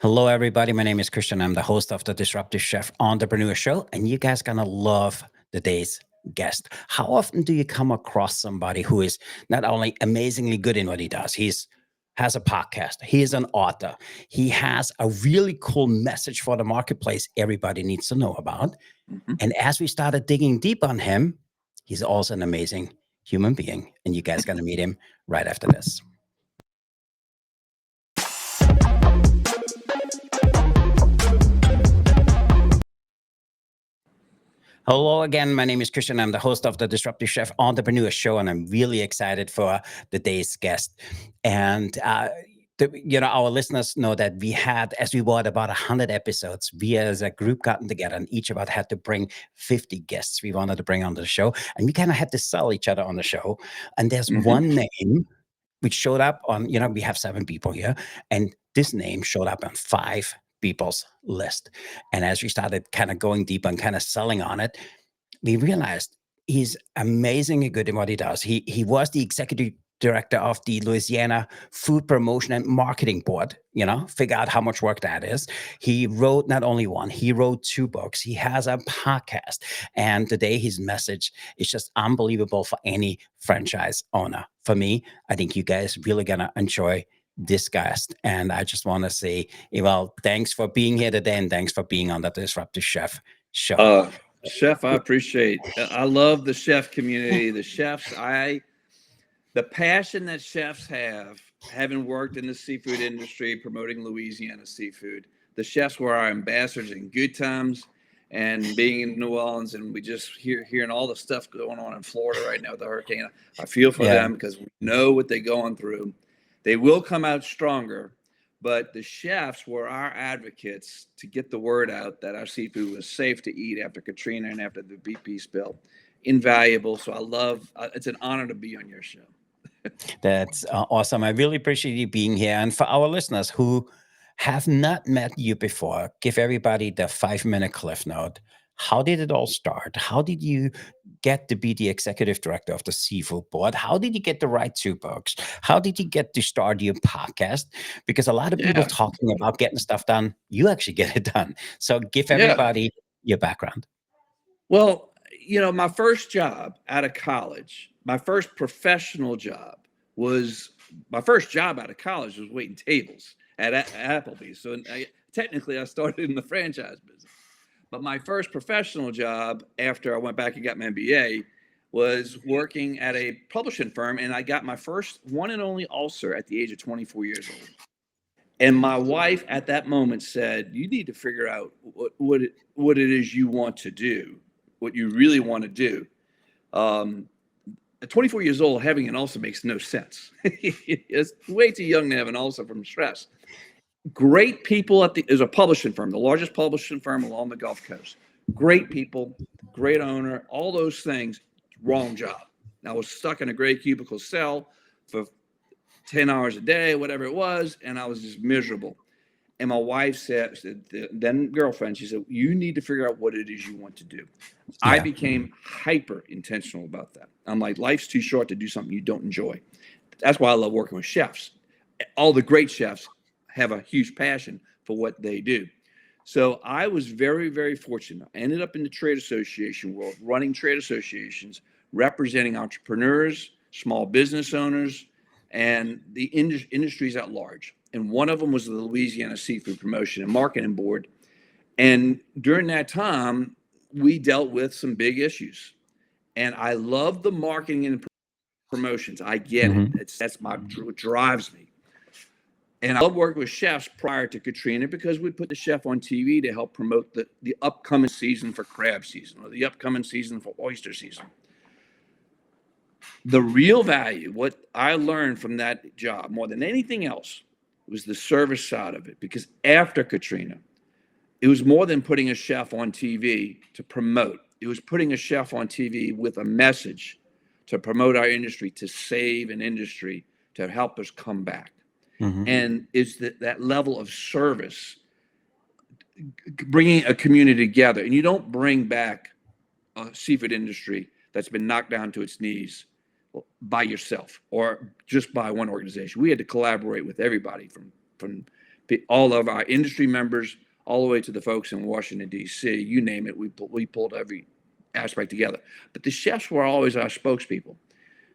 Hello, everybody. My name is Christian. I'm the host of the Disruptive Chef Entrepreneur Show, and you guys gonna love today's guest. How often do you come across somebody who is not only amazingly good in what he does? He's has a podcast. He is an author. He has a really cool message for the marketplace everybody needs to know about. Mhm. And as we started digging deep on him, he's also an amazing human being. And you guys gonna meet him right after this. Hello again. My name is Christian. I'm the host of the Disruptive Chef Entrepreneur Show, and I'm really excited for today's guest. And our listeners know that we had, as we were at about 100 episodes, we as a group gotten together, and each of us had to bring 50 guests we wanted to bring onto the show, and we kind of had to sell each other on the show. And there's Mhm. one name which showed up on, we have 7 people here, and this name showed up on 5 people's list. And as we started kind of going deep and kind of selling on it, we realized he's amazingly good in what he does. He was the executive director of the Louisiana Food Promotion and Marketing Board. Figure out how much work that is. He wrote not only one, he wrote 2 books. He has a podcast, and today his message is just unbelievable for any franchise owner. For me, I think you guys really gonna enjoy this guest, and I just want to say, well, thanks for being here today, and thanks for being on the Disruptive Chef show. Uh, Chef, I appreciate. I love the chef community. The passion that chefs have, having worked in the seafood industry, promoting Louisiana seafood. The chefs were our ambassadors in good times, and being in New Orleans, and we just hearing all the stuff going on in Florida right now with the hurricane. I feel for Yeah. them because we know what they're going through. They will come out stronger, but the chefs were our advocates to get the word out that our seafood was safe to eat after Katrina and after the BP spill. Invaluable. So I love. It's an honor to be on your show. That's awesome. I really appreciate you being here. And for our listeners who have not met you before, give everybody the 5 minute cliff note. How did it all start? How did you get to be the executive director of the Seafood Board? How did you get to write 2 books? How did you get to start your podcast? Because a lot of people Yeah, talking about getting stuff done, you actually get it done. So give yeah. everybody your background. Well, my first job out of college, my first professional job was my first job out of college was waiting tables at Applebee's. So technically, I started in the franchise business. But my first professional job after I went back and got my MBA was working at a publishing firm, and I got my first one and only ulcer at the age of 24 years old. And my wife at that moment said, "You need to figure out what it is you want to do, what you really want to do." Um, at 24 years old, having an ulcer makes no sense. It's way too young to have an ulcer from stress. Great people is a publishing firm, the largest publishing firm along the Gulf Coast. Great people, great owner, all those things. Wrong job. I was stuck in a gray cubicle cell for 10 hours a day, whatever it was, and I was just miserable. And my wife said, then girlfriend, she said, "You need to figure out what it is you want to do." I Yeah. became hyper intentional about that. I'm like, life's too short to do something you don't enjoy. That's why I love working with chefs. All the great chefs have a huge passion for what they do. So I was very, very fortunate. I ended up in the trade association world, running trade associations, representing entrepreneurs, small business owners, and the industries at large. And one of them was the Louisiana Seafood Promotion and Marketing Board. And during that time, we dealt with some big issues. And I love the marketing and promotions. I get it. Mhm. That's what drives me. And I love working with chefs prior to Katrina because we put the chef on TV to help promote the upcoming season for crab season or the upcoming season for oyster season. The real value, what I learned from that job more than anything else, was the service side of it. Because after Katrina, it was more than putting a chef on TV to promote. It was putting a chef on TV with a message to promote our industry, to save an industry, to help us come back. Mhm. And is that level of service, bringing a community together. And you don't bring back a seafood industry that's been knocked down to its knees by yourself or just by one organization. We had to collaborate with everybody from all of our industry members, all the way to the folks in Washington, D.C., you name it, we pulled every aspect together. But the chefs were always our spokespeople.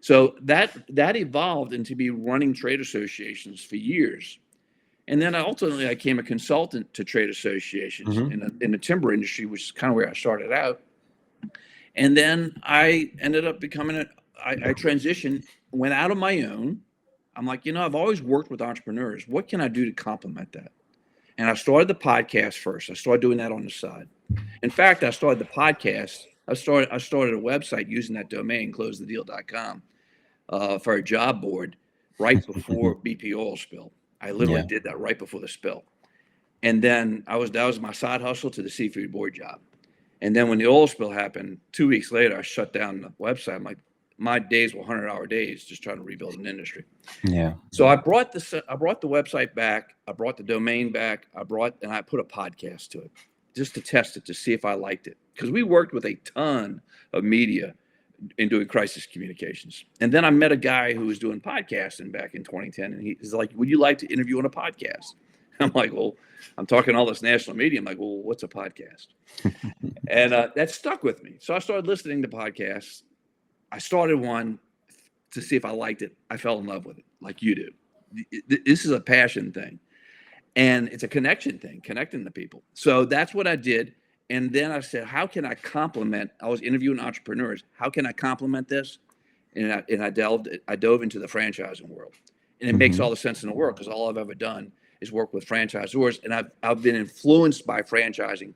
So that evolved into me running trade associations for years. And then ultimately I became a consultant to trade associations Hmm. in the timber industry, which is kind of where I started out. And then I ended up becoming I transitioned, went out on my own. I'm like, I've always worked with entrepreneurs. What can I do to complement that? And I started the podcast first. I started doing that on the side. In fact, I started the podcast. I started a website using that domain, closethedeal.com, for a job board right before BP oil spill. I literally Yeah. did that right before the spill. And then that was my side hustle to the seafood board job. And then when the oil spill happened, 2 weeks later, I shut down the website. I'm like, my days were 100-hour days just trying to rebuild an industry. Yeah. So I brought the website back. I brought the domain back. And I put a podcast to it just to test it, to see if I liked it. Because we worked with a ton of media in doing crisis communications. And then I met a guy who was doing podcasting back in 2010. And he's like, would you like to interview on a podcast? I'm like, well, I'm talking all this national media. I'm like, well, what's a podcast? And that stuck with me. So I started listening to podcasts. I started one to see if I liked it. I fell in love with it, like you do. This is a passion thing. And it's a connection thing, connecting the people. So that's what I did. And then I said, how can I complement? I was interviewing entrepreneurs. How can I complement this? And I dove into the franchising world. And it makes Hmm. all the sense in the world, because all I've ever done is work with franchisors. And I've been influenced by franchising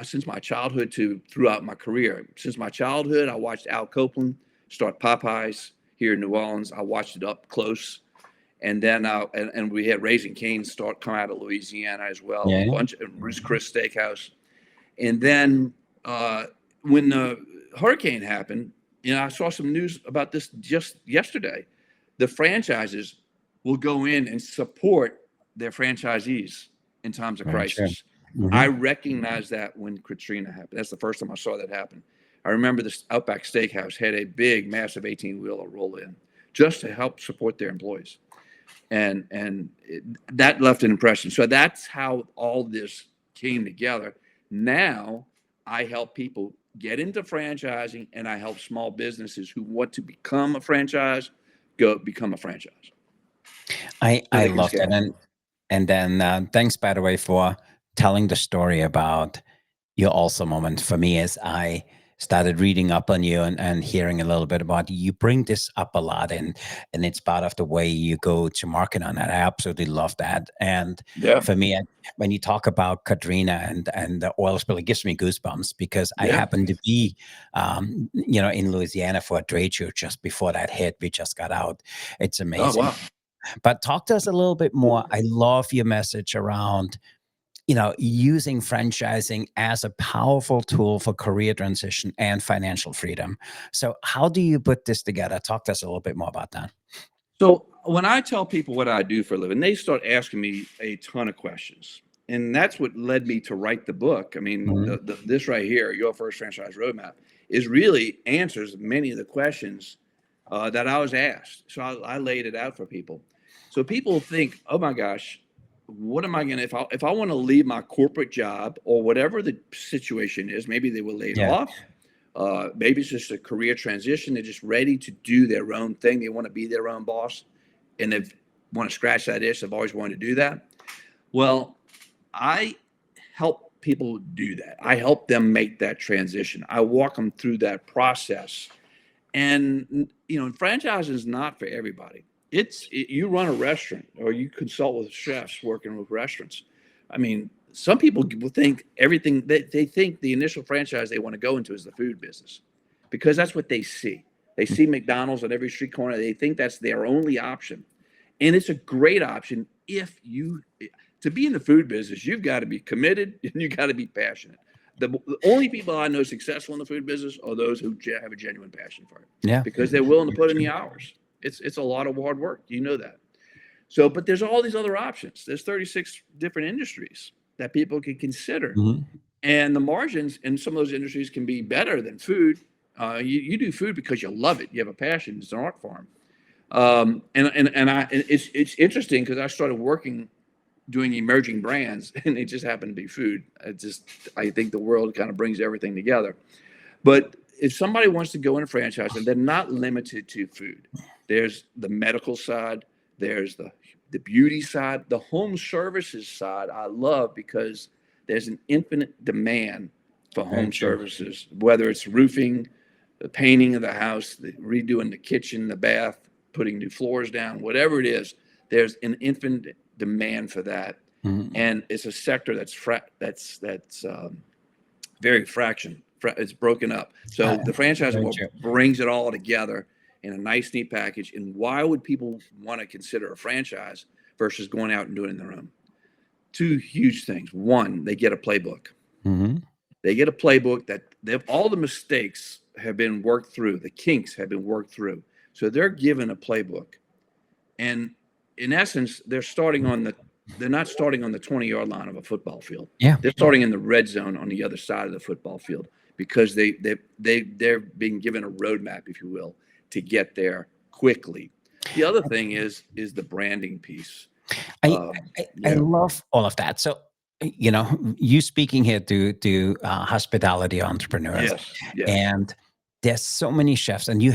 since my childhood to throughout my career. Since my childhood, I watched Al Copeland start Popeyes here in New Orleans. I watched it up close. And then and we had Raising Cane's come out of Louisiana as well, a Yeah. bunch of Ruth's Chris Steakhouse. And then when the hurricane happened, I saw some news about this just yesterday. The franchises will go in and support their franchisees in times of Very true. crisis. Hmm. I recognized that when Katrina happened. That's the first time I saw that happen. I remember this Outback Steakhouse had a big, massive 18-wheeler roll in just to help support their employees. That left an impression. So that's how all this came together. Now I help people get into franchising, and I help small businesses who want to become a franchise go become a franchise so I they can love that. scale. And then thanks, by the way, for telling the story about your also moment. For me, as I started reading up on you and hearing a little bit about you, you bring this up a lot, and it's part of the way you go to market on that. I absolutely love that. And Yeah, for me, when you talk about Katrina and the oil spill, it gives me goosebumps because I yeah. happened to be, in Louisiana for a trade show just before that hit. We just got out. It's Oh amazing. wow. But talk to us a little bit more. I love your message around, using franchising as a powerful tool for career transition and financial freedom. So how do you put this together? Talk to us a little bit more about that. So when I tell people what I do for a living, they start asking me a ton of questions. And that's what led me to write the book. I mean, Mhm. this right here, Your First Franchise Roadmap, is really answers many of the questions that I was asked. So I laid it out for people. So people think, oh my gosh, what am I going to, if I want to leave my corporate job or whatever the situation is, maybe they were laid Yeah. off. Maybe it's just a career transition. They're just ready to do their own thing. They want to be their own boss, and they want to scratch that itch. They've always wanted to do that. Well, I help people do that. I help them make that transition. I walk them through that process. And franchising is not for everybody. You run a restaurant or you consult with chefs working with restaurants. I mean, some people will think everything they think the initial franchise they want to go into is the food business, because that's what they see. They see McDonald's on every street corner. They think that's their only option. And it's a great option if you to be in the food business, you've got to be committed and you got to be passionate. The only people I know successful in the food business are those who have a genuine passion for it, Yeah. because they're willing to put in the hours. It's a lot of hard work. You know that. So, but there's all these other options. There's 36 different industries that people can consider, Mhm. and the margins in some of those industries can be better than food. You do food because you love it. You have a passion. It's an art form. And it's interesting because I started working doing emerging brands, and it just happened to be food. I think the world kind of brings everything together. But if somebody wants to go into franchise, and they're not limited to food, there's the medical side, there's the beauty side, the home services side. I love because there's an infinite demand for Very home true. services, whether it's roofing, the painting of the house, redoing the kitchen, the bath, putting new floors down, whatever it is. There's an infinite demand for that, Mhm. and it's a sector that's very fraction. It's broken up. Uh, So the franchise Very model true. brings it all together in a nice, neat package. And why would people want to consider a franchise versus going out and doing it their own? Two huge things. One, they get a playbook. Mhm. They get a playbook that all the mistakes have been worked through. The kinks have been worked through. So they're given a playbook. And in essence, they're not starting on the 20-yard line of a football field. Yeah. They're starting in the red zone on the other side of the football field because they're being given a roadmap, if you will, to get there quickly. The other thing is the branding piece. I Um, I yeah. love all of that. So, you speaking here to hospitality entrepreneurs, Yes. Yes. and there's so many chefs, and you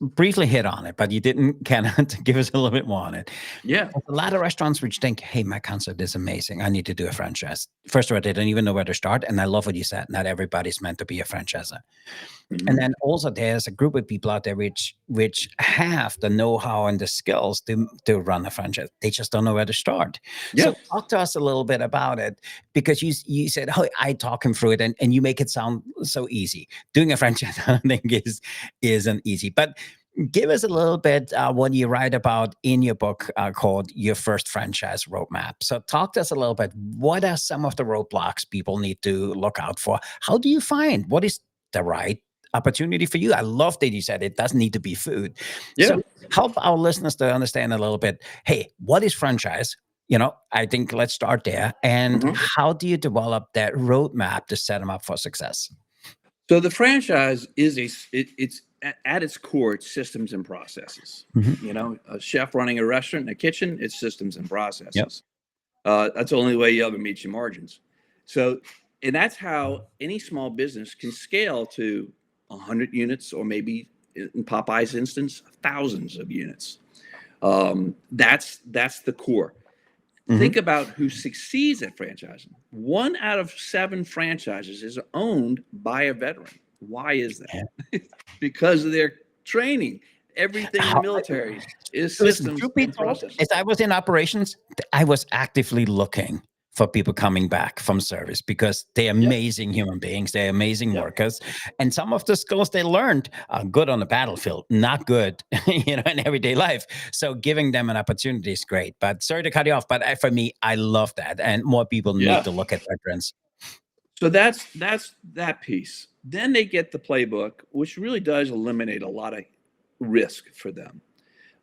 briefly hit on it, but you didn't kind of give us a little bit more on it. Yeah. There's a lot of restaurants which think, "Hey, my concept is amazing. I need to do a franchise." First of all, they don't even know where to start, and I love what you said. Not everybody's meant to be a franchisor. And Mhm. then also there's a group of people out there which have the know-how and the skills to run a franchise. They just don't know where to start. Yeah. So talk to us a little bit about it because you said, "Oh, I talk him through it," and you make it sound so easy. Doing a franchise, I don't think isn't easy. But give us a little bit what you write about in your book called Your First Franchise Roadmap. So talk to us a little bit. What are some of the roadblocks people need to look out for? How do you find what is the right opportunity for you? I love that you said it doesn't need to be food. Yeah. So help our listeners to understand a little bit. Hey, what is franchise? I think let's start there. And Mhm. how do you develop that roadmap to set them up for success? So the franchise is it's at its core, it's systems and processes. Mhm. A chef running a restaurant in a kitchen, it's systems and Yep. processes. That's the only way you ever meet your margins. So, and that's how any small business can scale to 100 units, or maybe in Popeye's instance, thousands of units. That's the core. Think Mhm. about who succeeds at franchising. One out of seven franchises is owned by a veteran. Why is Yeah. that? Because of their training. Everything in the How, military is listen, systems truth be and told, processes. as I was in operations, I was actively looking for people coming back from service because they're Yeah, amazing human beings. They're amazing yeah, workers. And some of the skills they learned are good on the battlefield, not good, in everyday life. So giving them an opportunity is great. But sorry to cut you off, but for me, I love that. And more people need yeah. to look at veterans. So that's that piece. Then they get the playbook, which really does eliminate a lot of risk for them.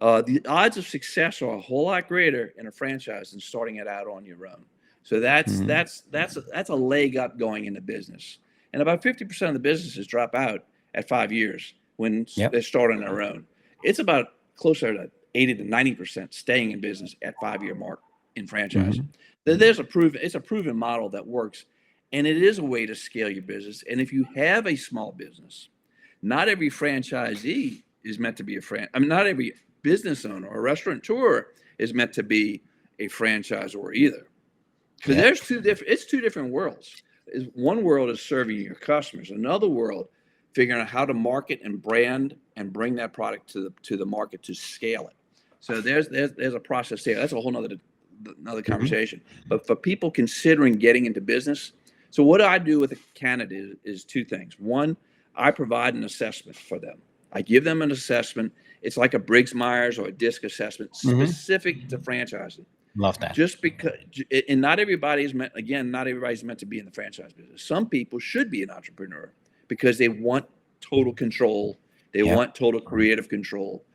The odds of success are a whole lot greater in a franchise than starting it out on your own. So Mhm. that's a leg up going into business. And about 50% of the businesses drop out at 5 years when Yep. they start on their own. It's about closer to 80 to 90% staying in business at 5 year mark in franchising. Mhm. It's a proven model that works, and it is a way to scale your business. And if you have a small business, not every franchisee is meant to be not every business owner or restaurateur is meant to be a franchisor either. Because Yep. it's two different worlds. One world is serving your customers. Another world, figuring out how to market and brand and bring that product to the market to scale it. So there's a process there. That's a whole another Mhm. conversation. But for people considering getting into business, so what I do with a candidate is two things. One, I provide an assessment for them. I give them an assessment. It's like a Briggs Myers or a DISC assessment Mhm. specific to franchising. Love that. Just because, and not everybody's meant, again, not everybody's meant to be in the franchise business. Some people should be an entrepreneur because they want total control. They Yep. want total creative control.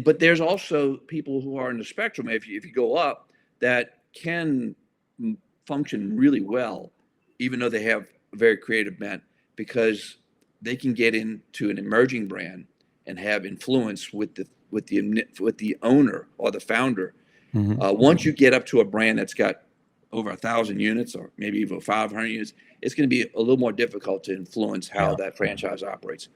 But there's also people who are in the spectrum. If you go up, that can function really well, even though they have a very creative bent, because they can get into an emerging brand and have influence with with the owner or the founder. Mhm. Once you get up to a brand that's got over 1,000 units or maybe even 500 units, it's going to be a little more difficult to influence how Yeah. that franchise operates.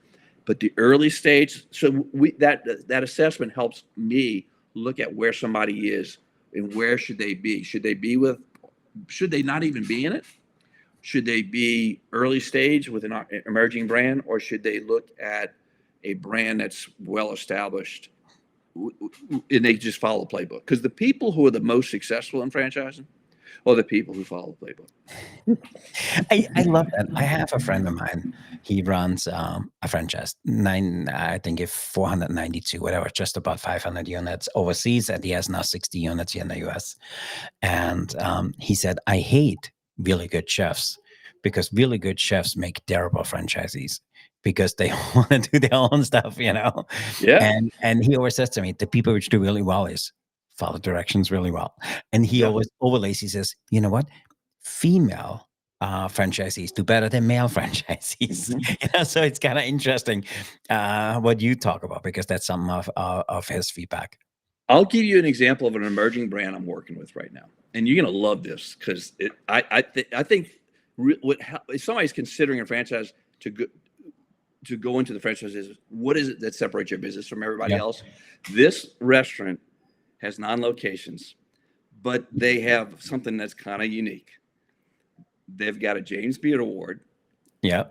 But the early stage, so that assessment helps me look at where somebody is and where should they be. Should they not even be in it? Should they be early stage with an emerging brand, or should they look at a brand that's well established and they just follow the playbook? Because the people who are the most successful in franchising are the people who follow the playbook. I love that. I have a friend of mine. He runs a franchise, I think if 492, whatever, just about 500 units overseas, and he has now 60 units here in the US. And he said, I hate really good chefs because really good chefs make terrible franchisees because they want to do their own stuff, you know. Yeah, And he always says to me, the people which do really well is follow directions really well. And he yeah. always overlays, he says, you know what? Female franchisees do better than male franchisees. Mhm. So it's kind of interesting what you talk about because that's some of his feedback. I'll give you an example of an emerging brand I'm working with right now, and you're gonna love this because I think if somebody's considering a franchise to go into the franchise is what is it that separates your business from everybody Yeah. else? This restaurant has 9 locations, but they have something that's kind of unique. They've got a James Beard Award, Yeah.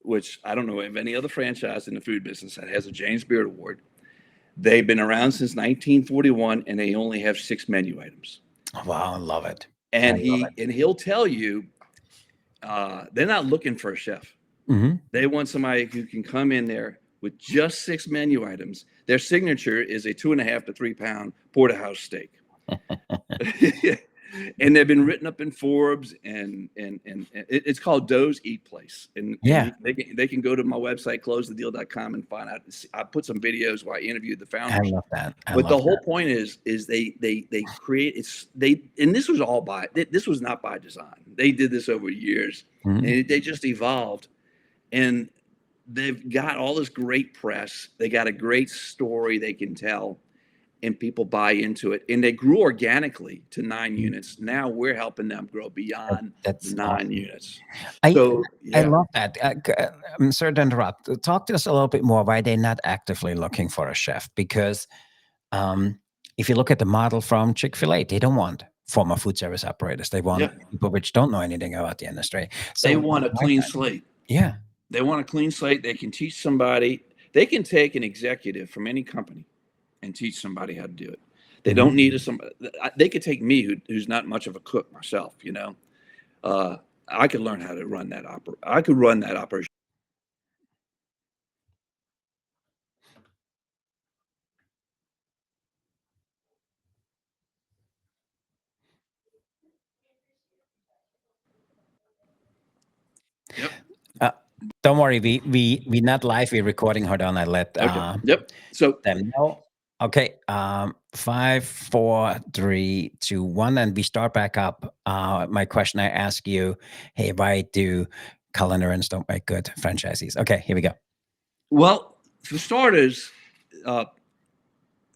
which I don't know of any other franchise in the food business that has a James Beard Award. They've been around since 1941, and they only have 6 menu items. Wow, I love it. I And love he'll tell you they're not looking for a chef. it. Hmm. They want somebody who can come in there with just 6 menu items. Their signature is a 2.5 to 3 pound porterhouse steak. And they've been written up in Forbes, and it's called Doe's Eat Place. And Yeah, they can go to my website, closethedeal.com, and find out. I put some videos where I interviewed the I founders. love that. I But the love whole that. point is they create and this was this was not by design. They did this over years, Mhm. and they just evolved, and they've got all this great press. They got a great story they can tell, and people buy into it. And they grew organically to 9 units. Now we're helping them grow beyond That's the nine awesome. units. I So I yeah, love that. I'm sorry to interrupt. Talk to us a little bit more why they're not actively looking for a chef. Because if you look at the model from Chick-fil-A, they don't want former food service operators. They want yeah, people which don't know anything about the industry. they So want a why clean not? slate. Yeah. They want a clean slate. They can teach somebody. They can take an executive from any company and teach somebody how to do it. They Mhm. don't need somebody. They could take me, who's not much of a cook myself. I could learn how to run that opera. I could run that operation. Yep. Uh, don't worry, we not live. We're recording. Hold on, I let Okay. Yep. So them know. Okay, 5, 4, 3, 2, 1, and we start back up. My question I ask you, hey, why do culinarians don't make good franchisees? Okay, here we go. well, for starters, uh,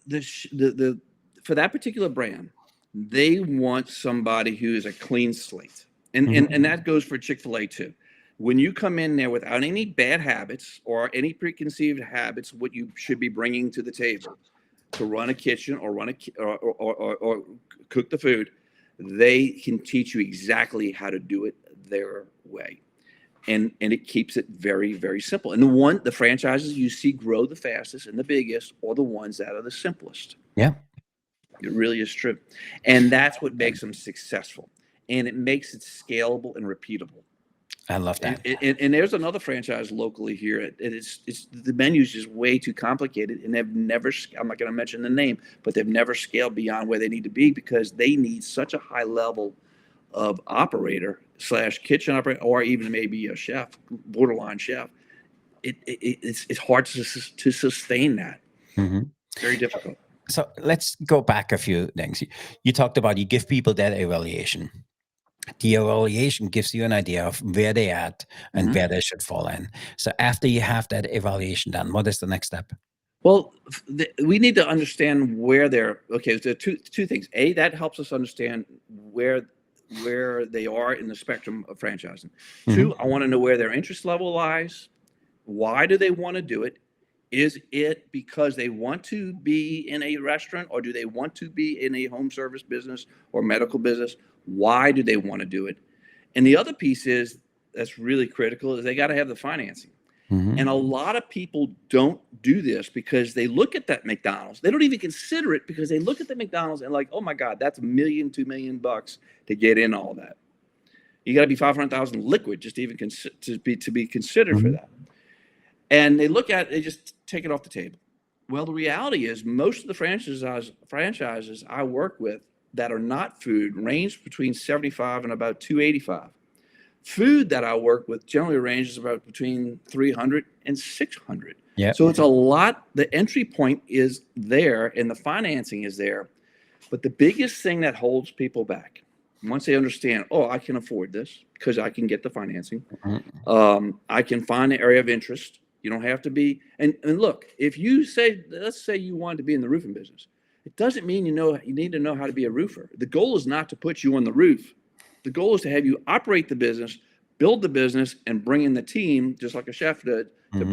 the for that particular brand, they want somebody who is a clean slate, and Mhm. that goes for Chick-fil-A too. When you come in there without any bad habits or any preconceived habits, what you should be bringing to the table to run a kitchen or or cook the food, they can teach you exactly how to do it their way, and it keeps it very, very simple. And the franchises you see grow the fastest and the biggest are the ones that are the simplest. Yeah, It really is true, and that's what makes them successful, and it makes it scalable and repeatable. I love And, that. and there's another franchise locally here. It's the menu's just way too complicated, and they've never. I'm not going to mention the name, but they've never scaled beyond where they need to be because they need such a high level of operator slash kitchen operator, or even maybe a chef, borderline chef. It's hard to sustain that. Mhm. Very difficult. So let's go back a few things. You talked about you give people that evaluation. The evaluation gives you an idea of where they at and Mhm. where they should fall in. So after you have that evaluation done, what is the next step? Well, we need to understand where they're okay. So two things. A, that helps us understand where they are in the spectrum of franchising. Hmm. Two, I want to know where their interest level lies. Why do they want to do it? Is it because they want to be in a restaurant, or do they want to be in a home service business or medical business? Why do they want to do it? And the other piece is that's really critical is they got to have the financing. Hmm. And a lot of people don't do this because they look at that McDonald's. They don't even consider it because they look at the McDonald's and like, oh my God, that's $1 million, $2 million to get in all that. You got to be 500,000 liquid just to even to be considered for Hmm. that. And they look at it, they just take it off the table. Well, the reality is most of the franchises I work with that are not food range between 75 and about 285. Food that I work with generally ranges about between 300 and 600. Yeah. So it's a lot. The entry point is there and the financing is there. But the biggest thing that holds people back, once they understand, oh, I can afford this because I can get the financing. Mhm. I can find the area of interest. You don't have to be. And look, if you say, let's say you wanted to be in the roofing business, it doesn't mean you need to know how to be a roofer. The goal is not to put you on the roof. The goal is to have you operate the business, build the business, and bring in the team, just like a chef did, to Mhm.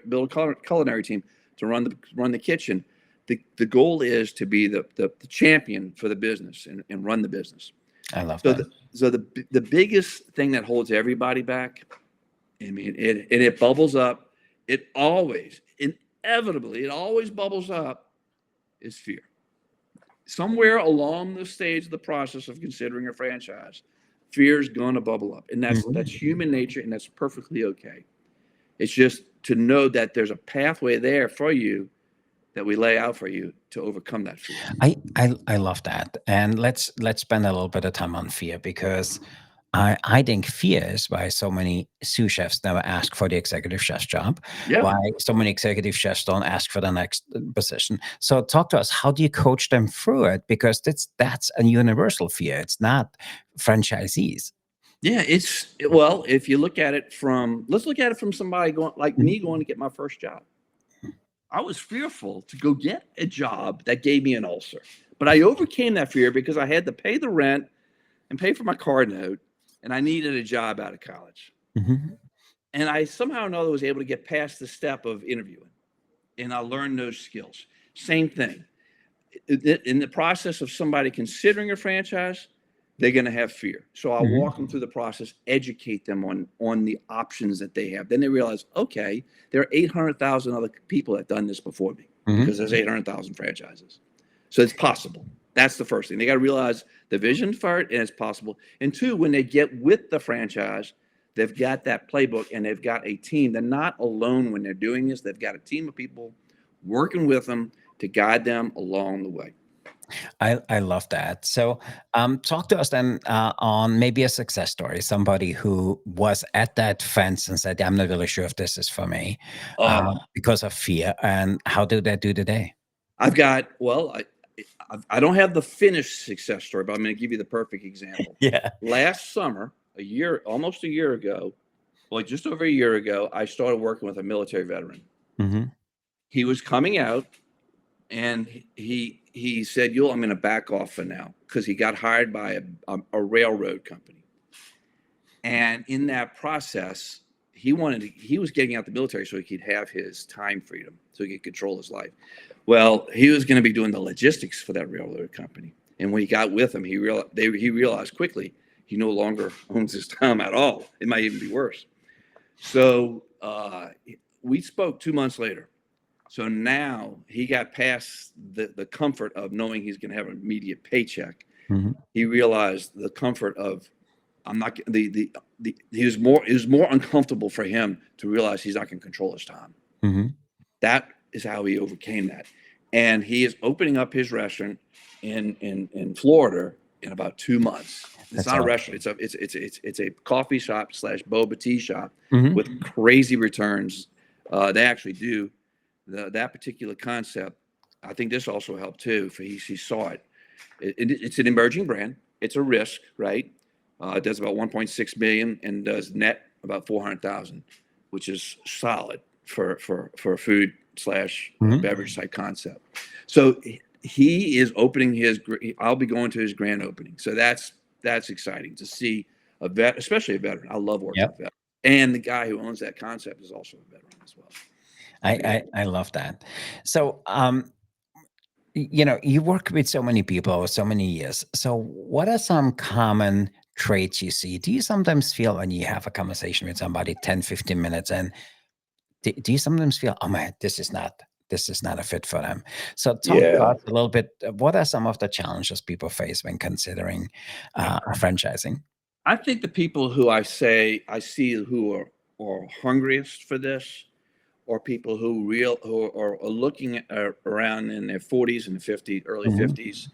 build a culinary team to run the kitchen. The goal is to be the champion for the business and run the business. I love So that. the biggest thing that holds everybody back, I mean, it bubbles up. It always, inevitably, it always bubbles up is fear. Somewhere along the stage of the process of considering a franchise, fear is going to bubble up. And that's Mhm. human nature, and that's perfectly okay. It's just to know that there's a pathway there for you that we lay out for you to overcome that fear. I love that. And let's spend a little bit of time on fear because I think fear is why so many sous chefs never ask for the executive chef job, Yeah. why so many executive chefs don't ask for the next position. So talk to us. How do you coach them through it? Because that's a universal fear. It's not franchisees. Yeah, well, if you look at it from, let's look at it from somebody going like Mhm. me going to get my first job. I was fearful to go get a job that gave me an ulcer, but I overcame that fear because I had to pay the rent and pay for my car note, and I needed a job out of college. Mhm. And I somehow or another was able to get past the step of interviewing, and I learned those skills. Same thing in the process of somebody considering a franchise, they're going to have fear. So I Mhm. walk them through the process, educate them on the options that they have. Then they realize, okay, there are 800,000 other people that have done this before me Mhm. because there's 800,000 franchises. So it's possible. That's the first thing. They got to realize the vision for it and it's possible. And two, when they get with the franchise, they've got that playbook and they've got a team. They're not alone when they're doing this. They've got a team of people working with them to guide them along the way. I love that. So, talk to us then on maybe a success story, somebody who was at that fence and said, "I'm not really sure if this is for me," Uh, because of fear. And how did they do today? I've got, well, I don't have the finished success story, but I'm going to give you the perfect example. Yeah. Last summer, almost a year ago, well, just over a year ago, I started working with a military veteran. Hmm. He was coming out and he said, "Yul, I'm going to back off for now," because he got hired by a railroad company. And in that process, he was getting out the military so he could have his time freedom, so he could control his life. Well, he was going to be doing the logistics for that railroad company. And when he got with him, he realized quickly he no longer owns his time at all. It might even be worse. So we spoke 2 months later. So now he got past the comfort of knowing he's going to have an immediate paycheck. Hmm. He realized the comfort of I'm not the it was more uncomfortable for him to realize he's not going to control his time. Hmm. That is how he overcame that, and he is opening up his restaurant in Florida in about 2 months. It's That's not a awesome. restaurant; it's a coffee shop slash boba tea shop Hmm. with crazy returns. They actually do that particular concept. I think this also helped too. For he saw it. It's an emerging brand. It's a risk, right? It does about 1.6 million and does net about 400,000, which is solid. for a food slash Mhm. beverage type concept. So he is opening his. I'll be going to his grand opening. So that's exciting to see a vet, especially a veteran. I love working with Yep. veterans, and the guy who owns that concept is also a veteran as well. I So yeah, I love that. So, you work with so many people over so many years. So, what are some common traits you see? Do you sometimes feel when you have a conversation with somebody 10, 15 minutes and do you sometimes feel, "Oh, man, this is not a fit for them." So talk to yeah. us a little bit, what are some of the challenges people face when considering, franchising? I think the people who I see who are hungriest for this or people who are looking around in their 40s and 50s, early Mhm. 50s,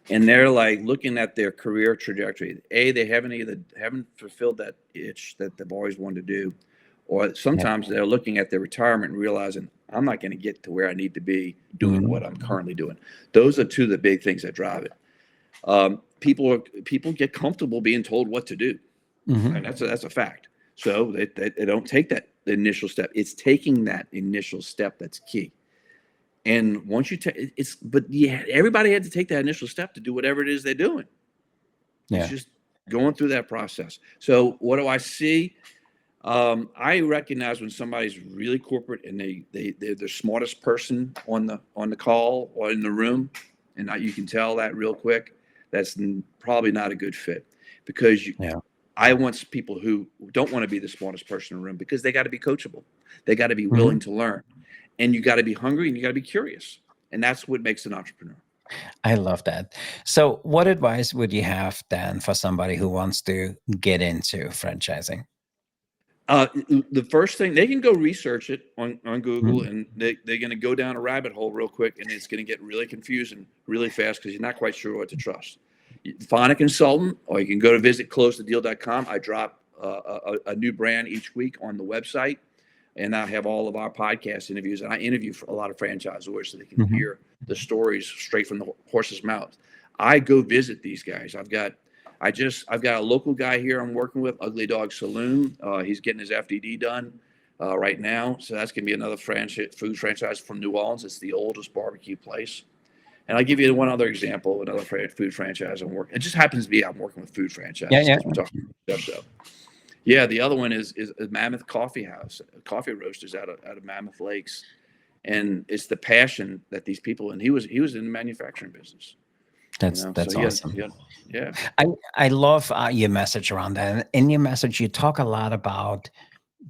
and they're like looking at their career trajectory. They haven't fulfilled that itch that they've always wanted to do, or Yeah. sometimes they're looking at their retirement and realizing I'm not going to get to where I need to be doing Mhm. what I'm currently doing. Those are two of the big things that drive it. People get comfortable being told what to do, and Mhm. that's a fact. So they don't take that initial step. It's taking that initial step that's key. And once you take it's, but yeah, everybody had to take that initial step to do whatever it is they're doing. It's Yeah. just going through that process. So what do I see? I recognize when somebody's really corporate and they're the smartest person on the call or in the room, and you can tell that real quick. That's probably not a good fit because Yeah. I want people who don't want to be the smartest person in the room because they got to be coachable. They got to be willing Mhm. to learn, and you got to be hungry and you got to be curious, and that's what makes an entrepreneur. I love that. So, what advice would you have then for somebody who wants to get into franchising? The first thing they can go research it on Google, Mhm. and they're going to go down a rabbit hole real quick, and it's going to get really confusing really fast because you're not quite sure what to trust. You find a consultant, or you can go to visit closethedeal.com. I drop a new brand each week on the website, and I have all of our podcast interviews, and I interview for a lot of franchisors so they can Mhm. hear the stories straight from the horse's mouth. I go visit these guys. I've got a local guy here I'm working with, Ugly Dog Saloon. He's getting his FDD done right now, so that's gonna be another food franchise from New Orleans. It's the oldest barbecue place. And I'll give you one other example of another food franchise I'm working. It just happens to be I'm working with food Yeah, franchises yeah. because we're talking stuff. So yeah, the other one is a Mammoth Coffee House, coffee roasters out of Mammoth Lakes, and it's the passion that these people, and he was in the manufacturing business, That's So that's yeah, awesome. yeah, yeah. I I love, your message around that. And in your message, you talk a lot about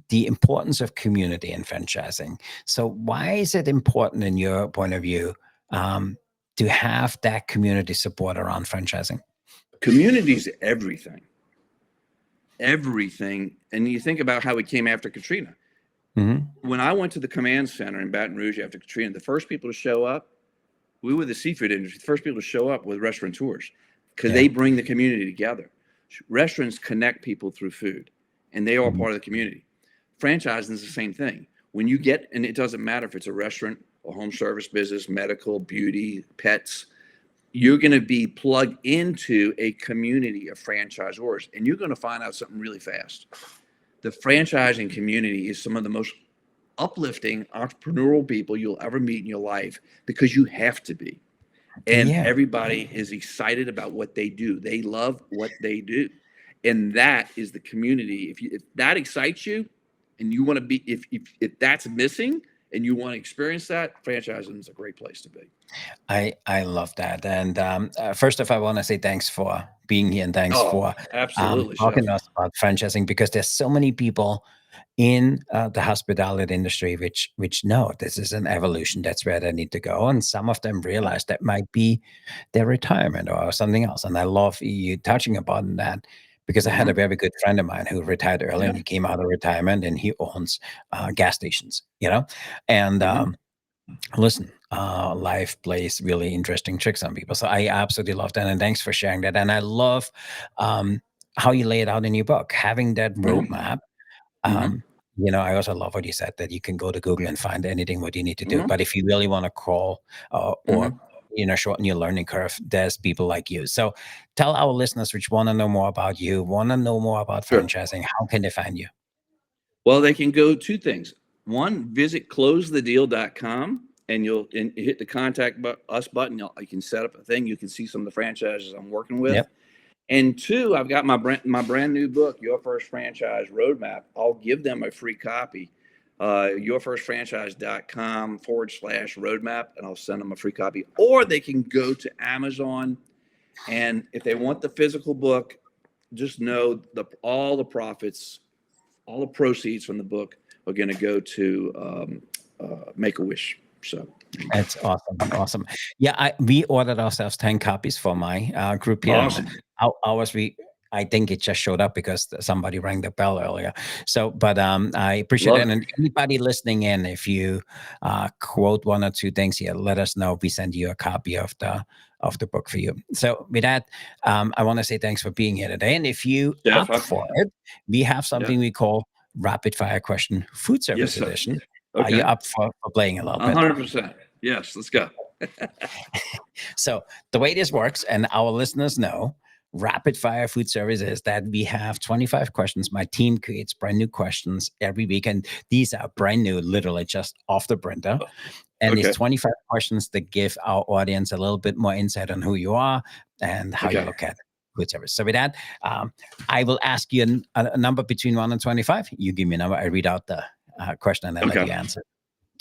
the importance of community in franchising. So, why is it important, in your point of view, um, to have that community support around franchising? Community's everything. And you think about how we came after Katrina. Mhm. When I went to the command center in Baton Rouge after Katrina, the first people to show up, we were the seafood industry. The first people to show up were restaurateurs because Yeah. they bring the community together. Restaurants connect people through food, and they are Mhm. part of the community. Franchising is the same thing. When you get, and it doesn't matter if it's a restaurant, a home service business, medical, beauty, pets, you're going to be plugged into a community of franchisors, and you're going to find out something really fast. The franchising community is some of the most uplifting entrepreneurial people you'll ever meet in your life because you have to be. And Yeah. everybody is excited about what they do. They love what they do. And that is the community. If that excites you and you want to be, if that's missing and you want to experience that, franchising is a great place to be. I love that. And first off, I want to say thanks for being here and thanks Oh, for absolutely, talking chef. to us about franchising, because there's so many people in the hospitality industry which know this is an evolution. That's where they need to go, and some of them realize that might be their retirement or something else. And I love you touching upon that, because I had a Hmm. very good friend of mine who retired early, Yeah. and he came out of retirement and he owns gas stations. And Hmm. listen, life plays really interesting tricks on people. So I absolutely love that. And thanks for sharing that. And I love um, how you lay it out in your book, having that Hmm. roadmap. Hmm. Um, I also love what you said, that you can go to Google and find anything what you need to do. Hmm. But if you really want to crawl or Hmm. shorten your learning curve, there's people like you. So tell our listeners which want to know more about you, want to know more about Sure. franchising, how can they find you? Well, they can go two things. One, visit closethedeal.com and you'll hit the contact us button. You can set up a thing. You can see some of the franchises I'm working with. Yep. And two, I've got my brand new book, Your First Franchise Roadmap. I'll give them a free copy. Yourfirstfranchise.com/roadmap, and I'll send them a free copy. Or they can go to Amazon, and if they want the physical book, just know all the profits, all the proceeds from the book are going to go to Make a Wish. So That's awesome. Awesome. Yeah, we ordered ourselves 10 copies for my group here. And awesome. I think it just showed up because somebody rang the bell earlier. So, but I appreciate it. Love it. And anybody listening in, if you quote one or two things here, let us know. We send you a copy of the book for you. So with that, I want to say thanks for being here today. And if you Jeff, up for it, we have yeah. something we call rapid fire question food service Yes, sir. edition. Are you Okay. up for playing a little bit? 100%. Yes, let's go. So the way this works, and our listeners know, rapid fire food service is that we have 25 questions. My team creates brand new questions every week, and these are brand new, literally just off the printer. And Okay. it's 25 questions that give our audience a little bit more insight on who you are and how you Okay. look at food service. So with that, I will ask you a number between 1 and 25. You give me a number. I read out the question and then let Okay. you answer.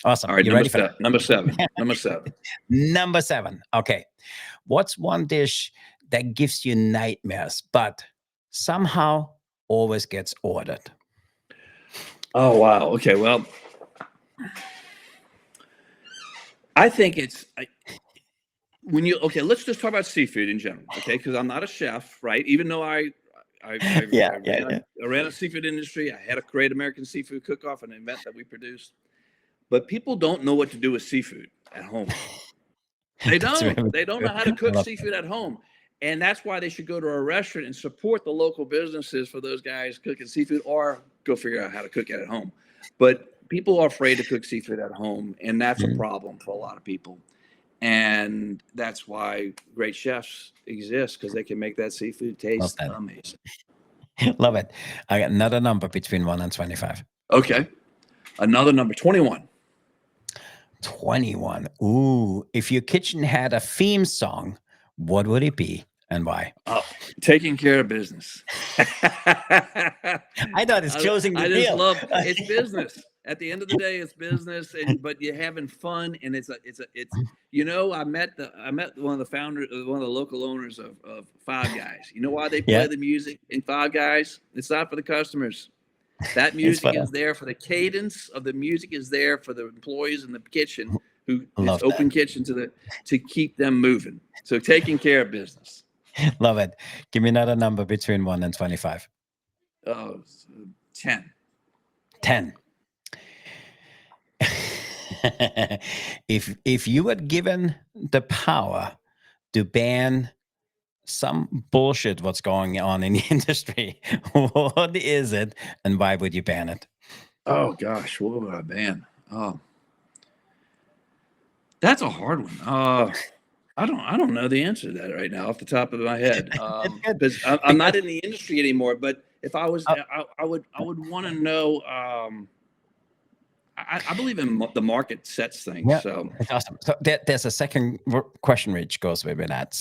Awesome. All right. You ready for that? Number seven. Number 7. Number 7. Okay. What's one dish that gives you nightmares, but somehow always gets ordered? Oh, wow. Okay. Well, I think let's just talk about seafood in general. Okay. Because I'm not a chef, right? Even though I ran a seafood industry. I had a Great American Seafood Cook-Off, an event that we produced. But people don't know what to do with seafood at home. They don't. They don't know how to cook seafood at home. And that's why they should go to a restaurant and support the local businesses for those guys cooking seafood, or go figure out how to cook it at home. But people are afraid to cook seafood at home, and that's a problem for a lot of people. And that's why great chefs exist, because they can make that seafood taste amazing. Love it. I got another number between 1 and 25. Okay. Another number, 21. 21. Ooh, if your kitchen had a theme song, what would it be and why? Oh, taking care of business. I thought it's closing the deal. I just love it's business. At the end of the day, it's business, but you're having fun, and it's I met one of the founders, one of the local owners of Five Guys. You know why they play the music in Five Guys? It's not for the customers. That music is there for the cadence of the music is there for the employees in the kitchen who it's open kitchen to keep them moving. So taking care of business. Love it. Give me another number between 1 and 25. Oh, 10. 10. If you were given the power to ban some bullshit what's going on in the industry, what is it and why would you ban it? Oh gosh, what would I ban? Oh, that's a hard one. I don't know the answer to that right now off the top of my head. Because I'm not in the industry anymore. But if I was, I would want to know. I believe in the market sets things. Yeah, so it's awesome. So there's a second question which goes with that.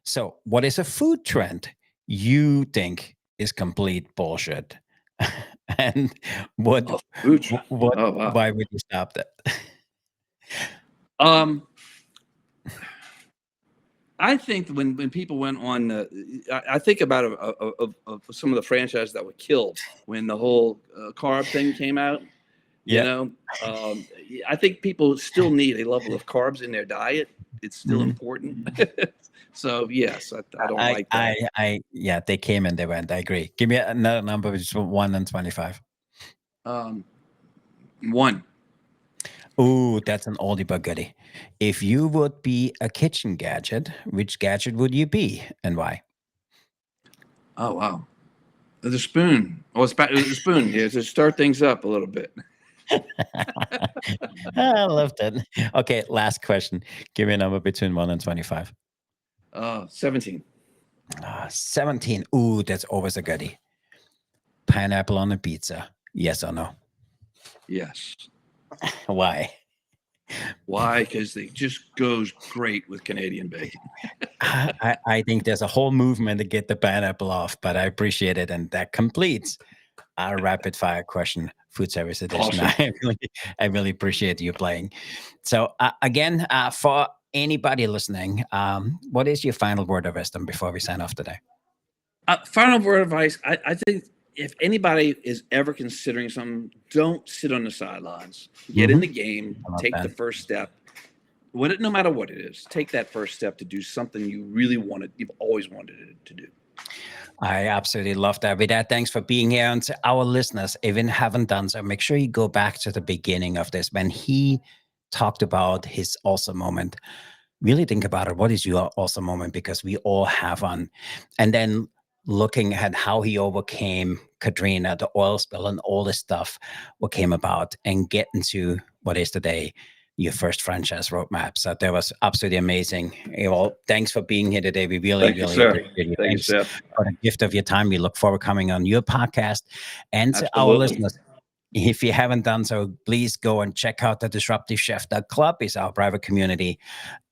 So what is a food trend you think is complete bullshit? And what? Oh, wow. Why would you stop that? I think when people went on, I think about some of the franchises that were killed when the whole carb thing came out. You know, I think people still need a level of carbs in their diet. It's still important. So yes, I don't like that. They came and they went. I agree. Give me another number between 1 and 25. 1. Ooh, that's an oldie but goodie. If you would be a kitchen gadget, which gadget would you be and why? Oh wow, the spoon. Oh, the spoon here to start things up a little bit. I love that. Okay, last question. Give me a number between 1 and 25. 17. 17. Ooh, that's always a goodie. Pineapple on a pizza. Yes or no? Yes. Why? Why? Because it just goes great with Canadian bacon. I think there's a whole movement to get the pineapple off, but I appreciate it. And that completes our rapid fire question food service edition. Awesome. I really appreciate you playing. So, again, for anybody listening, what is your final word of wisdom before we sign off today? Final word of advice. I think if anybody is ever considering something, don't sit on the sidelines. Get in Hmm. the game. I love Take the that. first step. No matter what it is, take that first step to do something you really wanted. You've always wanted it to do. I absolutely love that. With that, thanks for being here. And to our listeners, if you haven't done so, make sure you go back to the beginning of this when he talked about his awesome moment. Really think about it. What is your awesome moment? Because we all have one. And then looking at how he overcame Katrina, the oil spill, and all this stuff, what came about, and get into what is today your first franchise roadmap. So that was absolutely amazing. Well, thanks for being here today. We really, Thank you, really sir. appreciate you. Thank you, Thanks Seth. for the gift of your time. We look forward to coming on your podcast. And to our Absolutely. listeners, if you haven't done so, please go and check out the Disruptive Chef. The club is our private community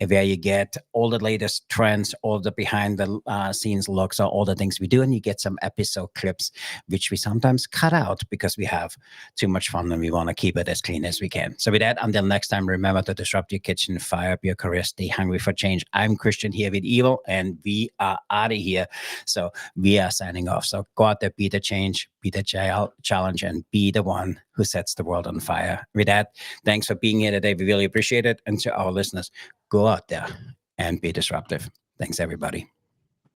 where you get all the latest trends, all the behind the scenes looks, all the things we do, and you get some episode clips, which we sometimes cut out because we have too much fun and we want to keep it as clean as we can. So with that, until next time, remember to disrupt your kitchen, fire up your career, stay hungry for change. I'm Christian here with Ewell, and we are out of here. So we are signing off. So go out there, be the change, be the challenge, and be the one who sets the world on fire. With that, thanks for being here today. We really appreciate it. And to our listeners, go out there and be disruptive. Thanks, everybody.